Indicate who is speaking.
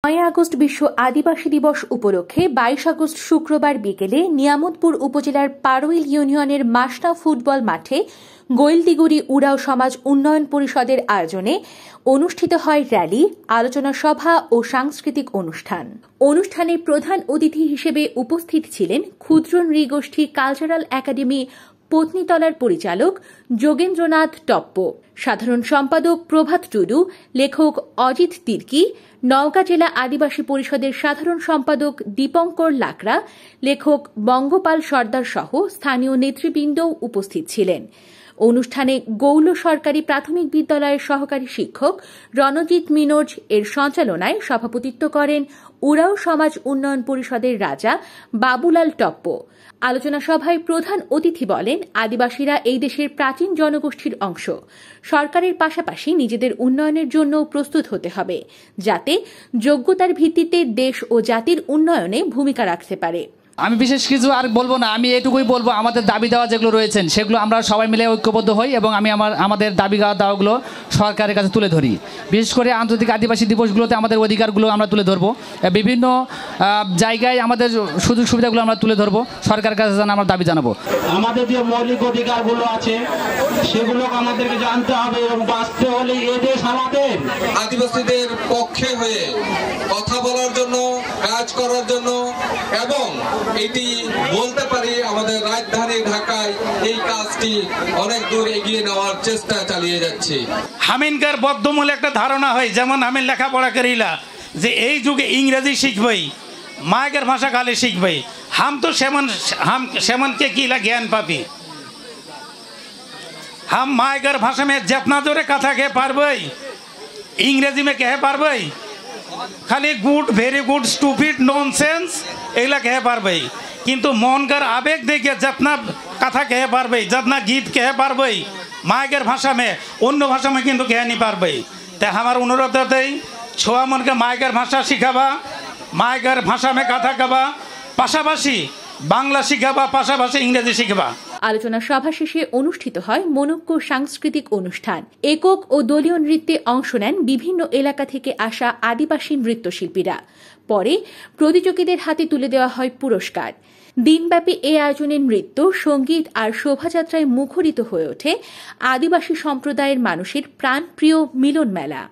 Speaker 1: 9 August বিশ্ব আদিবাসী দিবস উপলক্ষে 22 আগস্ট শুক্রবার বিকেলে নিয়ামতপুর উপজেলার পারুইল ইউনিয়নের মাসনা ফুটবল মাঠে গোয়েলদিগুড়ি উরাও সমাজ উন্নয়ন পরিষদের আয়োজনে অনুষ্ঠিত হয় র্যালি, আলোচনা সভা ও সাংস্কৃতিক অনুষ্ঠান। অনুষ্ঠানে প্রধান অতিথি হিসেবে উপস্থিত ছিলেন ক্ষুদ্র নৃগোষ্ঠী কালচারাল একাডেমি পত্নীতলার পরিচালক যোগেন্দ্রনাথ টপ্প, সাধারণ সম্পাদক প্রভাত টুডু, লেখক অজিত তির্কি, নওগাঁ জেলা আদিবাসী পরিষদের সাধারণ সম্পাদক দীপঙ্কর লাকড়া, লেখক বঙ্গপাল সর্দার সহ স্থানীয় নেতৃবৃন্দও উপস্থিত ছিলেন। অনুষ্ঠানে গৌল সরকারি প্রাথমিক বিদ্যালয়ের সহকারী শিক্ষক রণজিৎ মিনোজ এর সঞ্চালনায় সভাপতিত্ব করেন উরাও সমাজ উন্নয়ন পরিষদের রাজা বাবুলাল টপ্প। আলোচনা সভায় প্রধান অতিথি বলেন, আদিবাসীরা এই দেশের প্রাচীন জনগোষ্ঠীর অংশ। সরকারের পাশাপাশি নিজেদের উন্নয়নের জন্য প্রস্তুত হতে হবে, যাতে যোগ্যতার ভিত্তিতে দেশ ও জাতির উন্নয়নে ভূমিকা রাখতে পারে।
Speaker 2: আমি বিশেষ কিছু আর বলবো না, আমি এটুকুই বলবো, আমাদের দাবি দেওয়া যেগুলো রয়েছেন সেগুলো আমরা সবাই মিলে ঐক্যবদ্ধ হই এবং আমি আমাদের দাবি দেওয়াগুলো সরকারের কাছে তুলে ধরি। বিশেষ করে আন্তর্জাতিক আদিবাসী দিবসগুলোতে আমাদের অধিকারগুলো আমরা তুলে ধরবো, বিভিন্ন জায়গায় আমাদের সুযোগ সুবিধাগুলো আমরা তুলে ধরবো, সরকারের কাছে যেন আমরা দাবি জানাবো।
Speaker 3: আমাদের যে মৌলিক অধিকারগুলো আছে সেগুলো আমাদেরকে জানতে হবে এবং বাঁচতে হলে এই দেশ আমাদের।
Speaker 4: আদিবাসীদের পক্ষে হয়ে কথা বলার জন্য, কাজ করার জন্য এবং এটি বলতে পারি আমাদের রাজধানী ঢাকায় এই কাজটি অনেক দূর এগিয়ে নেওয়ার চেষ্টা চালিয়ে যাচ্ছে।
Speaker 5: হামিনকার বদ্ধমূল একটা ধারণা হয়, যেমন আমি লেখাপড়া করিলা যে এই যুগে ইংরেজি শিখবই, মায়ের ভাষা খালি শিখবই, হাম তো সেমনকে কিলা ज्ञान पापी। हम मायगर भाषा में जितना जोरे कथा कह पारबई, इंग्रेजी में कह पारबई, खाली good, very good, stupid, nonsense एगला कह पारबई, किंतु मनकर आवेग देखिए जितना कथा कह पारबई, जितना गीत कह पारबई मायगर भाषा में, अन्य भाषा में किंतु कह नहीं पारबई। तो हमारा अनुरोध होते छोआ मन के मायगर भाषा शिखाबा, मायगर भाषा में कथा कबा, पाशापाशी বাংলা শিখাবা, পাশাপাশি ইংরেজি শিখবা।
Speaker 1: আলোচনা সভা শেষে অনুষ্ঠিত হয় মনোজ্ঞ সাংস্কৃতিক অনুষ্ঠান। একক ও দলীয় নৃত্যে অংশ নেন বিভিন্ন এলাকা থেকে আসা আদিবাসী নৃত্যশিল্পীরা। পরে প্রতিযোগীদের হাতে তুলে দেওয়া হয় পুরস্কার। দিনব্যাপী এই আয়োজনের নৃত্য, সঙ্গীত আর শোভাযাত্রায় মুখরিত হয়ে ওঠে আদিবাসী সম্প্রদায়ের মানুষের প্রাণপ্রিয় মিলন মেলা।